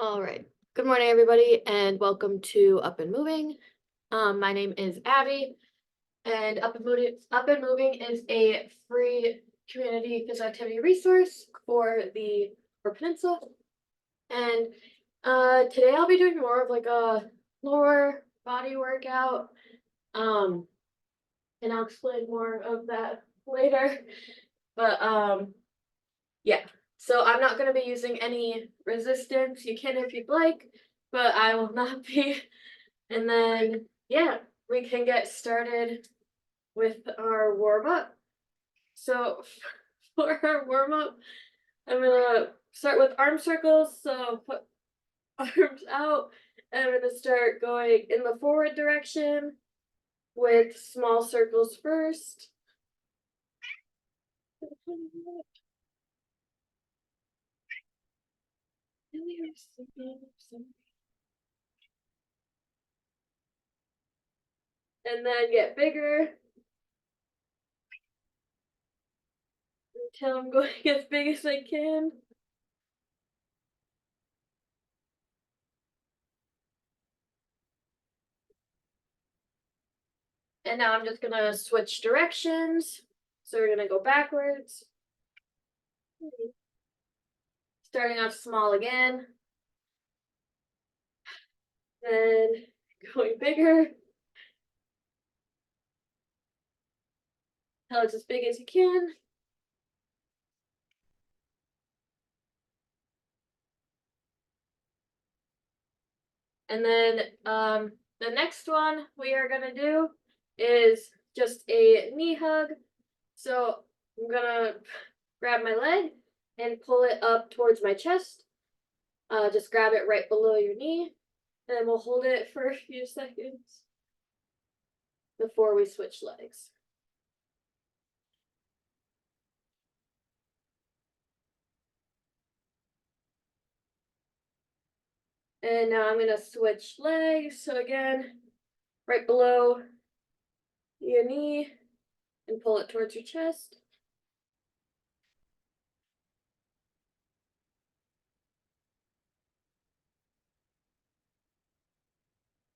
All right. Good morning, everybody, and welcome to Up and Moving. My name is Abby, and Up and Moving is a free community physical activity resource for the Peninsula. And today I'll be doing more of like a lower body workout. Um, and I'll explain more of that later. But yeah. So I'm not going to be using any resistance. You can if you'd like, but I will not be. And then, yeah, we can get started with our warm up. So, for our warm up, I'm gonna start with arm circles. So, put arms out, and I'm gonna start going in the forward direction with small circles first. And then get bigger until I'm going as big as I can. And now I'm just gonna switch directions. So we're gonna go backwards. Starting off small again. Then going bigger. Till it's as big as you can. And then the next one we are gonna do is just a knee hug. So I'm gonna grab my leg and pull it up towards my chest. Just grab it right below your knee, and then we'll hold it for a few seconds before we switch legs. And now I'm gonna switch legs. So again, right below your knee and pull it towards your chest.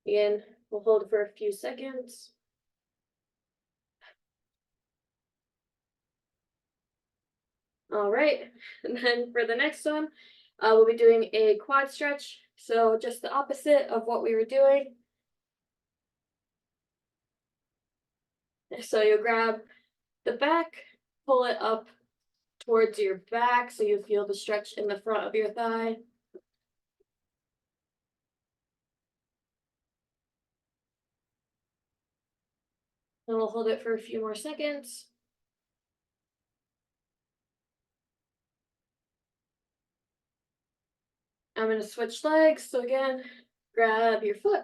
Again, we'll hold it for a few seconds. All right, and then for the next one, we'll be doing a quad stretch. So just the opposite of what we were doing. So you grab the back, pull it up towards your back so you feel the stretch in the front of your thigh. Then we'll hold it for a few more seconds. I'm going to switch legs. So again, grab your foot,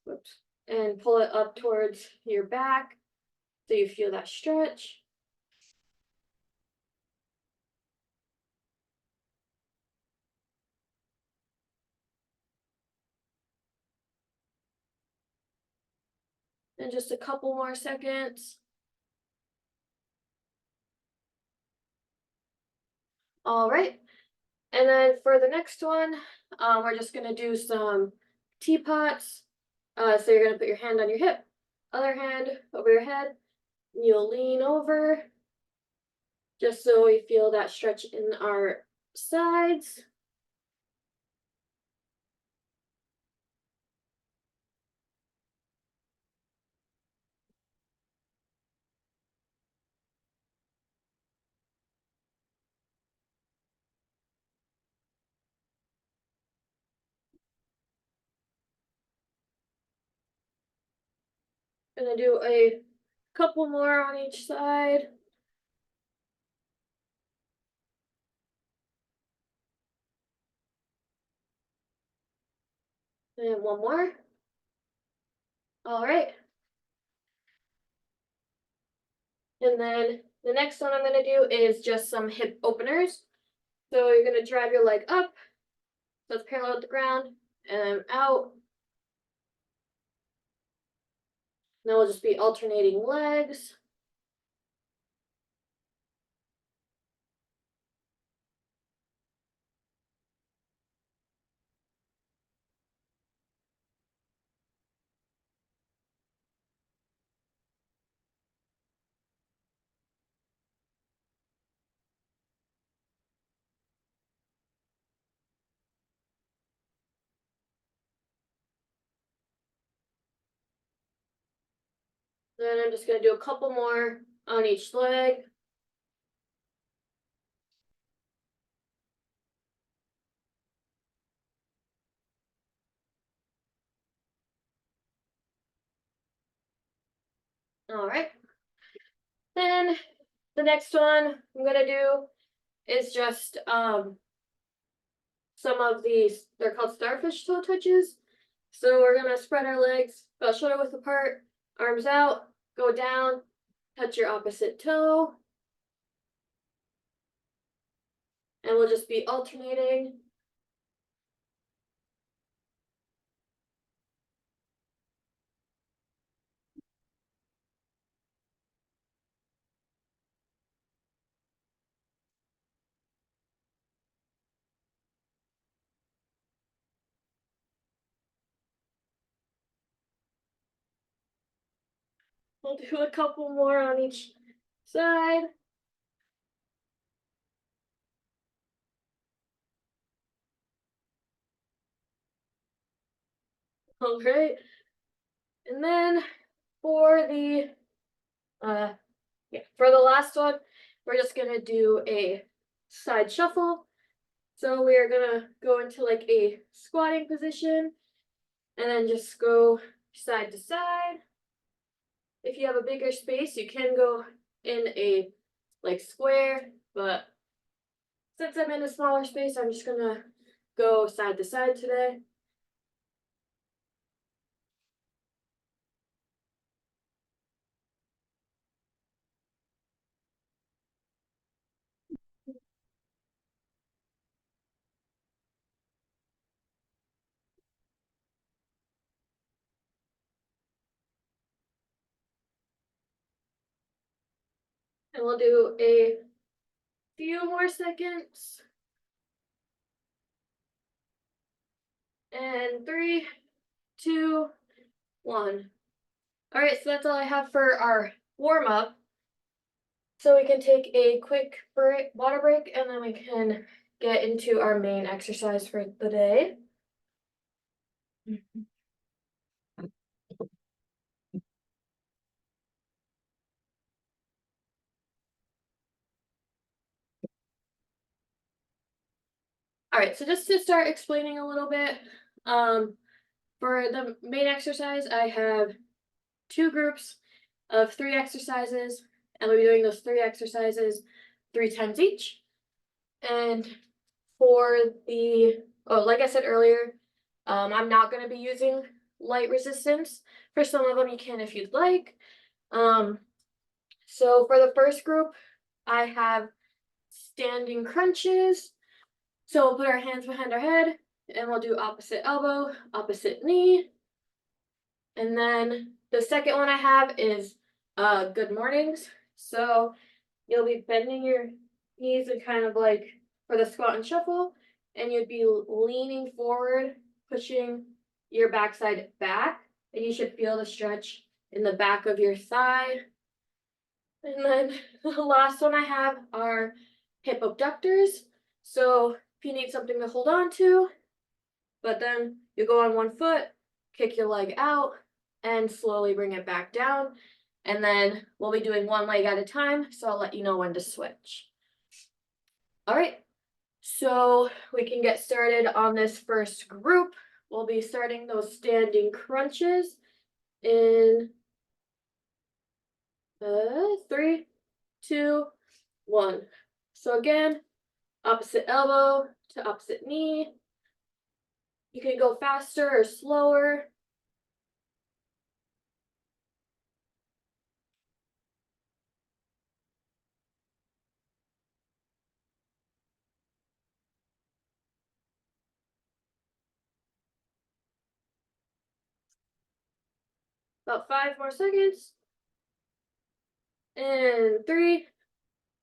whoops, and pull it up towards your back so you feel that stretch. And just a couple more seconds. All right. And then for the next one, we're just gonna do some teapots. So you're gonna put your hand on your hip, other hand over your head, and you'll lean over just so we feel that stretch in our sides. Gonna do a couple more on each side. And one more. All right. And then the next one I'm gonna do is just some hip openers. So you're gonna drive your leg up, so it's parallel with the ground, and out. Then we'll just be alternating legs. Then I'm just gonna do a couple more on each leg. All right. Then the next one I'm gonna do is just some of these, they're called starfish toe touches. So we're gonna spread our legs about shoulder width apart, arms out, go down, touch your opposite toe. And we'll just be alternating. We'll do a couple more on each side. All right. And then for the for the last one, we're just gonna do a side shuffle. So we are gonna go into like a squatting position and then just go side to side. If you have a bigger space, you can go in a like square, but since I'm in a smaller space, I'm just gonna go side to side today. And we'll do a few more seconds. And 3, 2, 1. All right, so that's all I have for our warm up. So we can take a quick break, water break, and then we can get into our main exercise for the day. All right, so just to start explaining a little bit, for the main exercise, I have 2 groups of 3 exercises, and we'll be doing those 3 exercises 3 times each. And for the, oh, like I said earlier, I'm not going to be using light resistance. For some of them, you can if you'd like. So for the first group, I have standing crunches. So we'll put our hands behind our head and we'll do opposite elbow, opposite knee. And then the second one I have is good mornings. So you'll be bending your knees and kind of like for the squat and shuffle, and you'd be leaning forward, pushing your backside back, and you should feel the stretch in the back of your thigh. And then the last one I have are hip abductors. So if you need something to hold on to, but then you go on one foot, kick your leg out, and slowly bring it back down. And then we'll be doing one leg at a time, so I'll let you know when to switch. All right, so we can get started on this first group. We'll be starting those standing crunches in 3, 2, 1. So again, opposite elbow to opposite knee. You can go faster or slower. About 5 more seconds. And 3,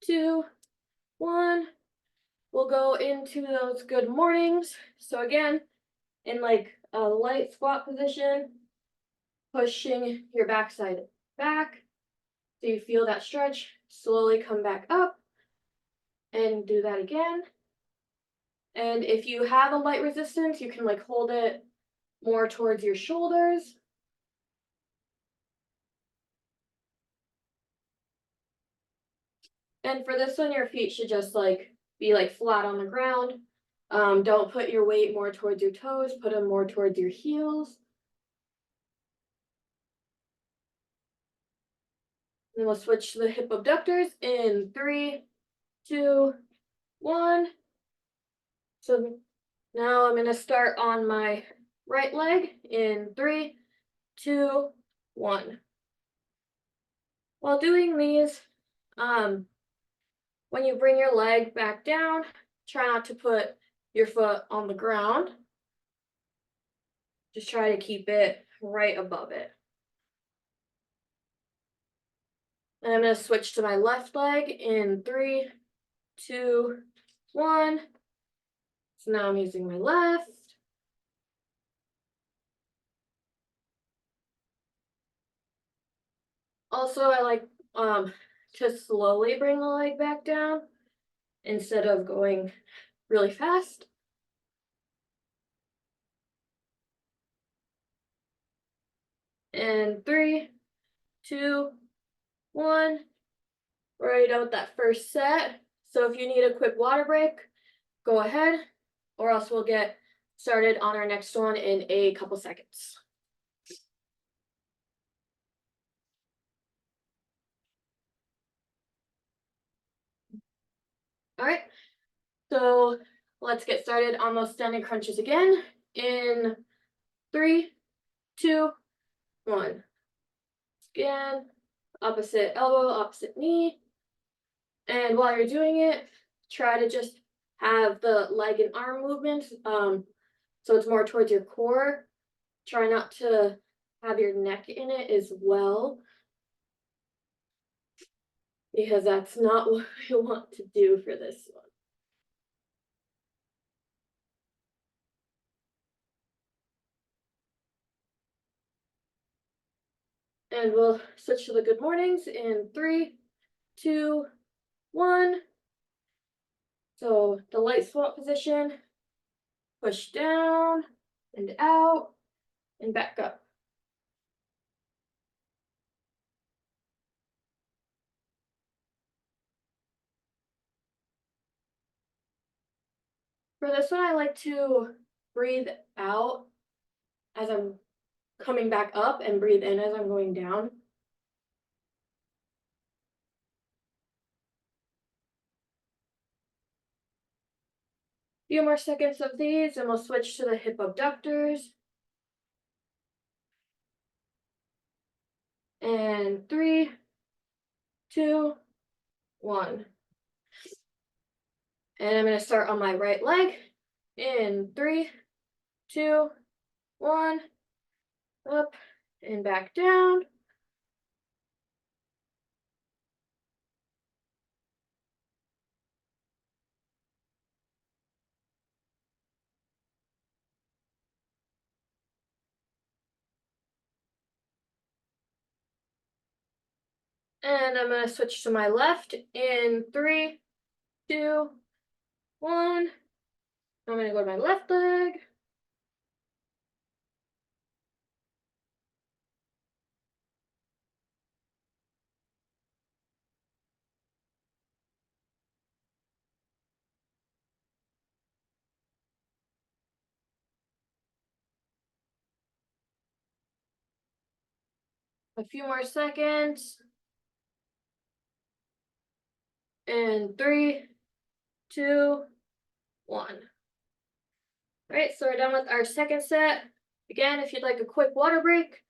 2, 1. We'll go into those good mornings. So again, in like a light squat position, pushing your backside back. So you feel that stretch, slowly come back up and do that again. And if you have a light resistance, you can like hold it more towards your shoulders. And for this one, your feet should just be flat on the ground. Don't put your weight more towards your toes, put them more towards your heels. Then we'll switch to the hip abductors in 3, 2, 1. So now I'm gonna start on my right leg in 3, 2, 1. While doing these, when you bring your leg back down, try not to put your foot on the ground. Just try to keep it right above it. And I'm going to switch to my left leg in 3, 2, 1. So now I'm using my left. Also, I like to slowly bring the leg back down instead of going really fast. And 3, 2, 1. We're already done with that first set. So if you need a quick water break, go ahead, or else we'll get started on our next one in a couple seconds. All right, so let's get started on those standing crunches again in 3, 2, 1. Again, opposite elbow, opposite knee. And while you're doing it, try to just have the leg and arm movements. So it's more towards your core. Try not to have your neck in it as well, because that's not what we want to do for this one. And we'll switch to the good mornings in 3, 2, 1. So the light squat position, push down and out and back up. For this one, I like to breathe out as I'm coming back up and breathe in as I'm going down. Few more seconds of these and we'll switch to the hip abductors. And 3, 2, 1. And I'm going to start on my right leg in 3, 2, 1. Up and back down. And I'm going to switch to my left in 3, 2, 1. I'm going to go to my left leg. A few more seconds. And 3, 2, 1. All right, so we're done with our second set. Again, if you'd like a quick water break,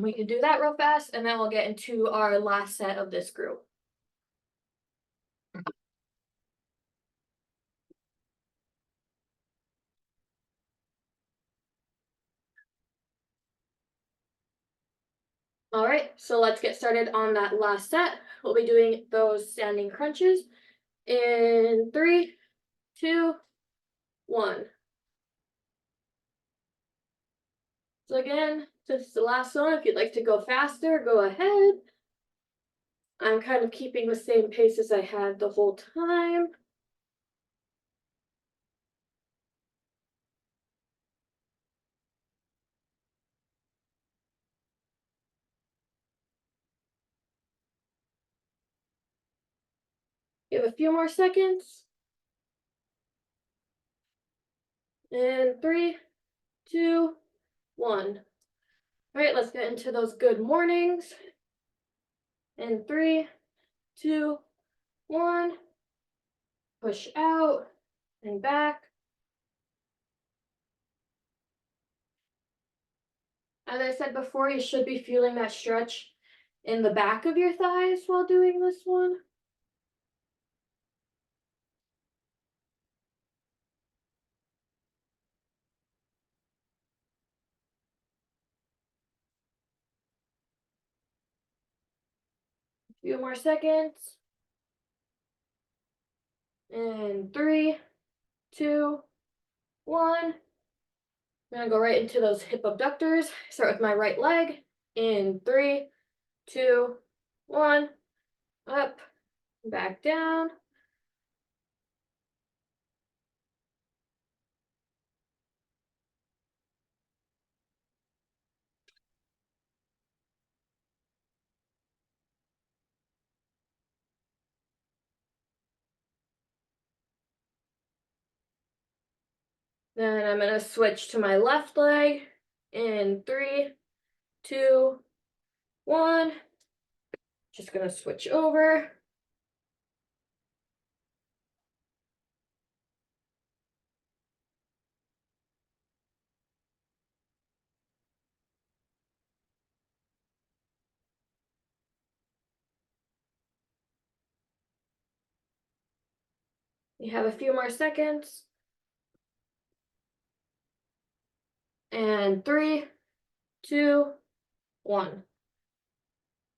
we can do that real fast, and then we'll get into our last set of this group. All right, so let's get started on that last set. We'll be doing those standing crunches in 3, 2, 1. So again, this is the last one. If you'd like to go faster, go ahead. I'm kind of keeping the same pace as I had the whole time. Give a few more seconds. And 3, 2, 1. All right, let's get into those good mornings. And 3, 2, 1. Push out and back. As I said before, you should be feeling that stretch in the back of your thighs while doing this one. A few more seconds. And 3, 2, 1. I'm gonna go right into those hip abductors. Start with my right leg. In 3, 2, 1. Up, back down. Then I'm gonna switch to my left leg. In 3, 2, 1. Just gonna switch over. You have a few more seconds. And 3, 2, 1.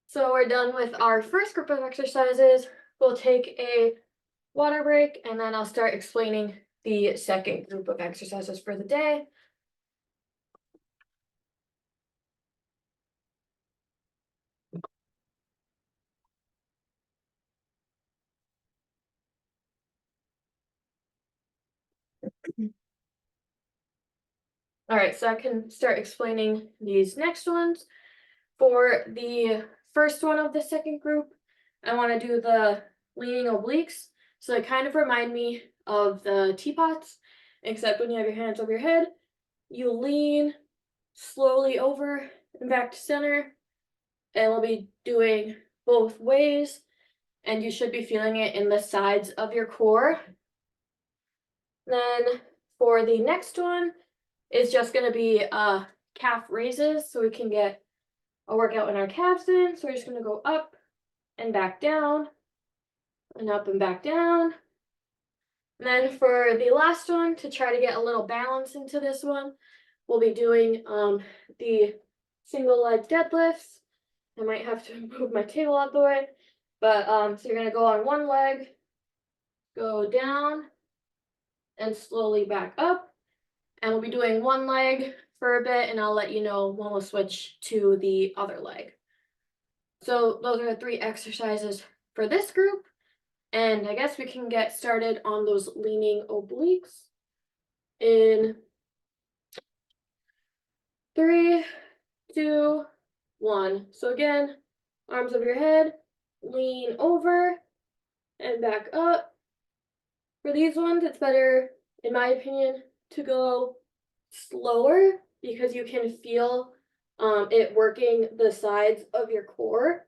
So we're done with our first group of exercises. We'll take a water break and then I'll start explaining the second group of exercises for the day. All right, so I can start explaining these next ones. For the first one of the second group, I want to do the leaning obliques. So they kind of remind me of the teapots, except when you have your hands over your head, you lean slowly over and back to center, and we'll be doing both ways, and you should be feeling it in the sides of your core. Then for the next one, it's just going to be calf raises, so we can get a workout in our calves in. So we're just going to go up and back down, and up and back down. And then for the last one, to try to get a little balance into this one, we'll be doing the single leg deadlifts. I might have to move my table out the way, but so you're going to go on one leg, go down, and slowly back up. And we'll be doing one leg for a bit, and I'll let you know when we'll switch to the other leg. So those are the 3 exercises for this group. And I guess we can get started on those leaning obliques in 3, 2, 1. So again, arms over your head, lean over and back up. For these ones, it's better, in my opinion, to go slower because you can feel it working the sides of your core.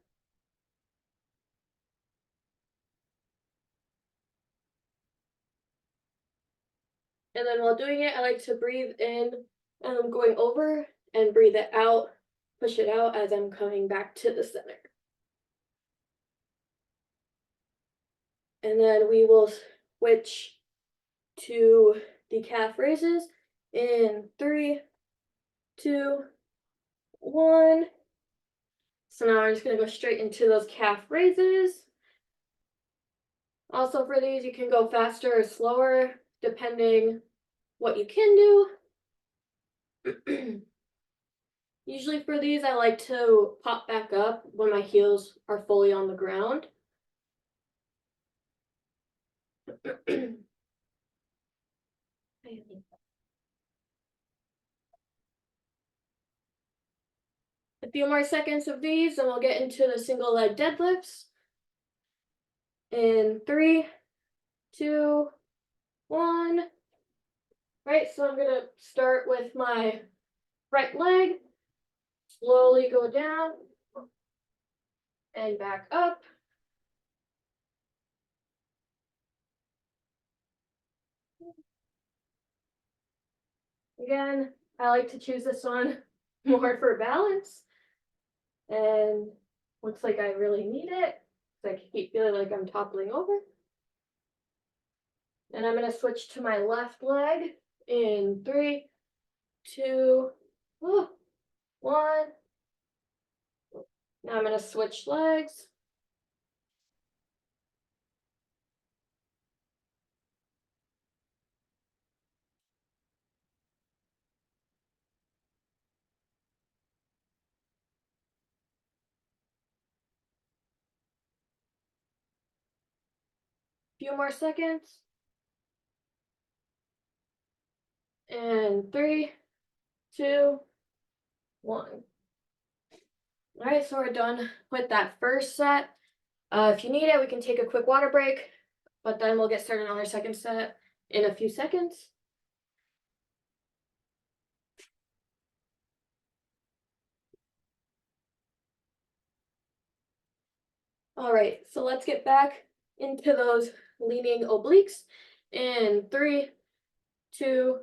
And then while doing it, I like to breathe in and I'm going over and breathe it out, push it out as I'm coming back to the center. And then we will switch to the calf raises in 3, 2, 1. So now we're just going to go straight into those calf raises. Also for these, you can go faster or slower depending what you can do. Usually for these, I like to pop back up when my heels are fully on the ground. A few more seconds of these and we'll get into the single leg deadlifts. In 3, 2, 1. Right, so I'm gonna start with my right leg, slowly go down and back up. Again, I like to choose this one more for balance. And looks like I really need it. I keep feeling like I'm toppling over. And I'm gonna switch to my left leg in 3, 2, 1. Now I'm gonna switch legs. Few more seconds. And 3, 2, 1. All right, so we're done with that first set. If you need it, we can take a quick water break, but then we'll get started on our second set in a few seconds. All right, so let's get back into those leaning obliques in 3, 2,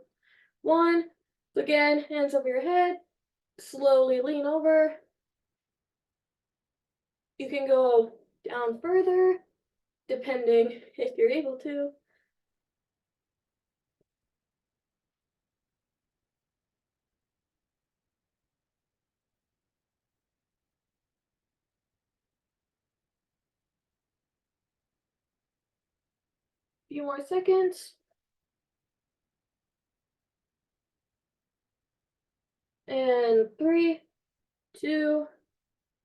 1. So again, hands over your head, slowly lean over. You can go down further, depending if you're able to. Few more seconds. And 3, 2,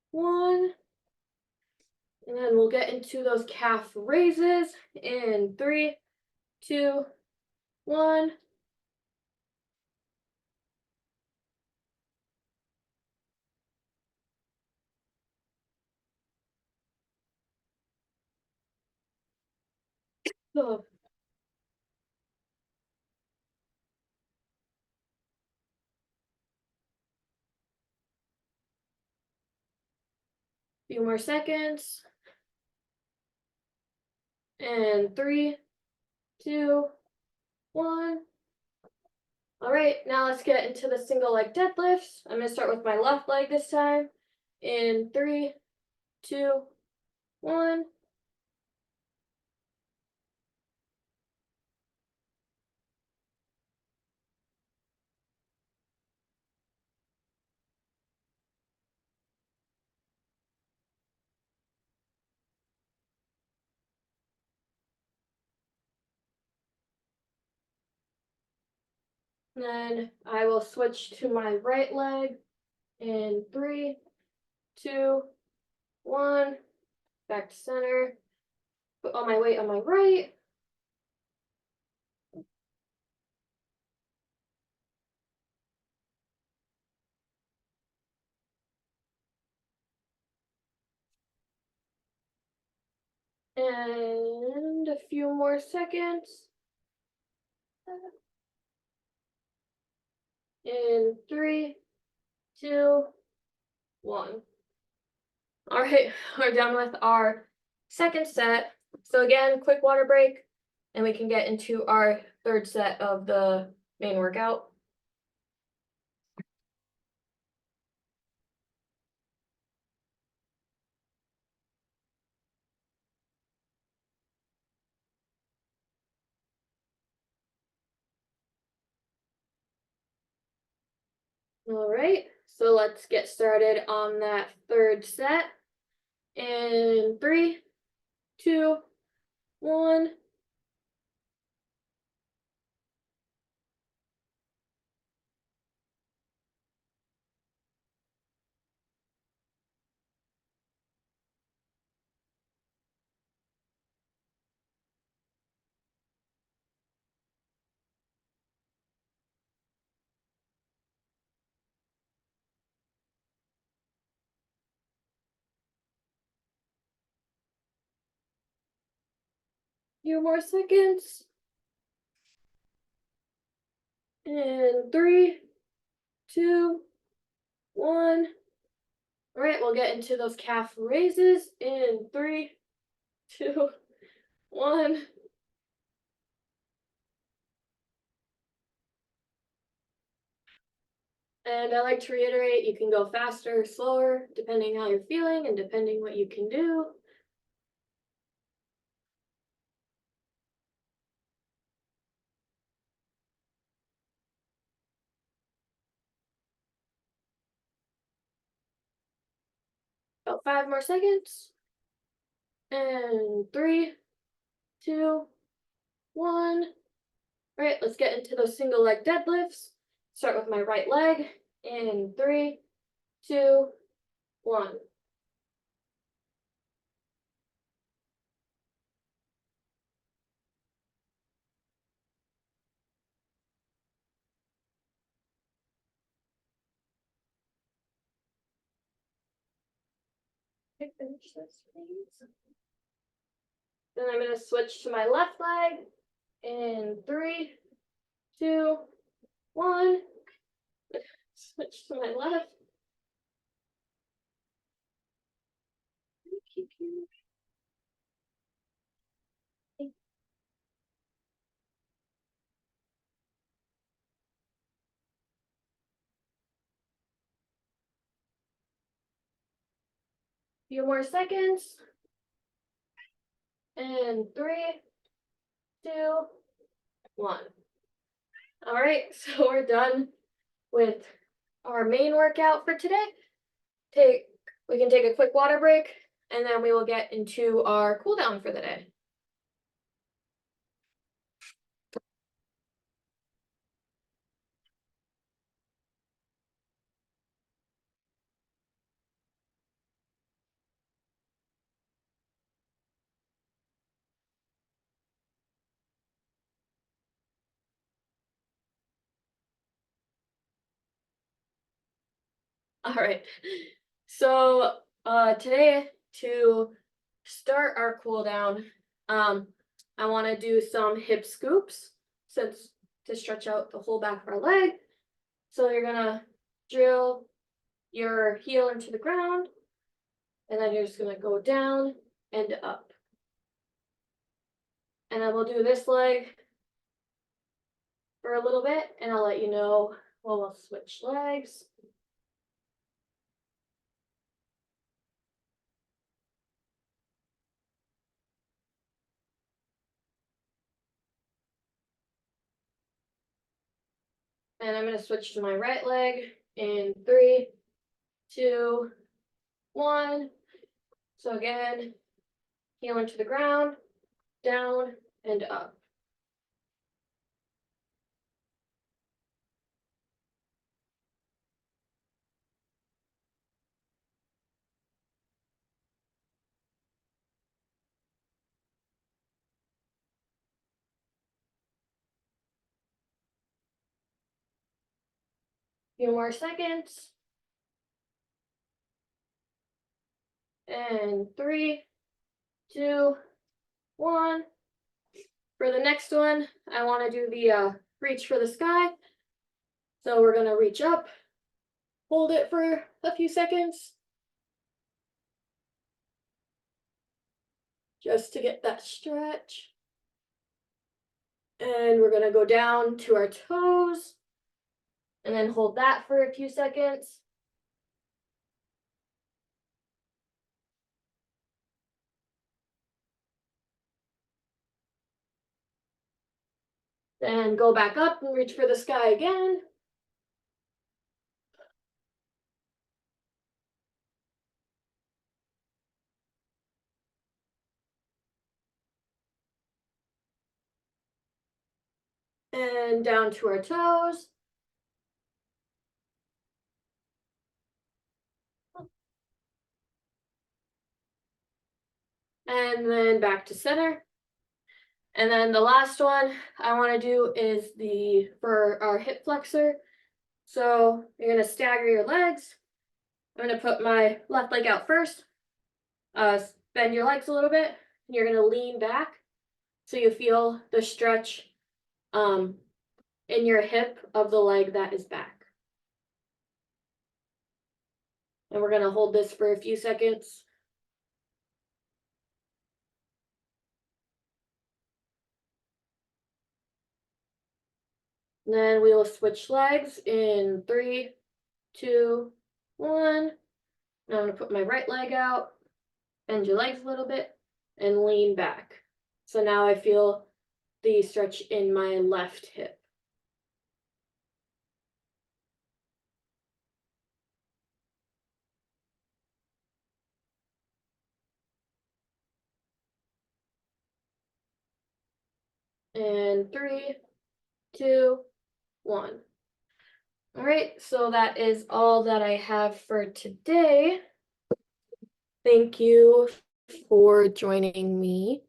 1. And then we'll get into those calf raises in 3, 2, 1. So, few more seconds. And 3, 2, 1. All right, now let's get into the single leg deadlifts. I'm gonna start with my left leg this time. In 3, 2, 1. Then I will switch to my right leg in 3, 2, 1. Back to center. Put all my weight on my right. And a few more seconds. In 3, 2, 1. All right, we're done with our second set. So again, quick water break, and we can get into our third set of the main workout. All right, so let's get started on that third set. In 3, 2, 1. Few more seconds. And 3, 2, 1. All right, we'll get into those calf raises in 3, 2, 1. And I like to reiterate, you can go faster, slower, depending how you're feeling and depending what you can do. About 5 more seconds. And 3, 2, 1. All right, let's get into those single leg deadlifts. Start with my right leg in 3, 2, 1. Okay, finish this, please. Then I'm going to switch to my left leg in 3, 2, 1. Switch to my left. Keep you. Few more seconds. And 3, 2, 1. All right, so we're done with our main workout for today. We can take a quick water break, and then we will get into our cool down for the day. All right, so today to start our cool down, I want to do some hip scoops since to stretch out the whole back of our leg. So you're gonna drill your heel into the ground, and then you're just gonna go down and up. And then we'll do this leg for a little bit, and I'll let you know when we'll switch legs. And I'm going to switch to my right leg in 3, 2, 1. So again, heel into the ground, down and up. Few more seconds. And 3, 2, 1. For the next one, I want to do the reach for the sky. So we're going to reach up, hold it for a few seconds, just to get that stretch. And we're going to go down to our toes, and then hold that for a few seconds. Then go back up and reach for the sky again. And down to our toes. And then back to center. And then the last one I want to do is for our hip flexor. So you're going to stagger your legs. I'm going to put my left leg out first. Bend your legs a little bit. You're going to lean back. So you feel the stretch in your hip of the leg that is back. And we're going to hold this for a few seconds. Then we will switch legs in 3, 2, 1. Now I'm going to put my right leg out, bend your legs a little bit, and lean back. So now I feel the stretch in my left hip. And 3, 2, 1. All right, so that is all that I have for today. Thank you for joining me.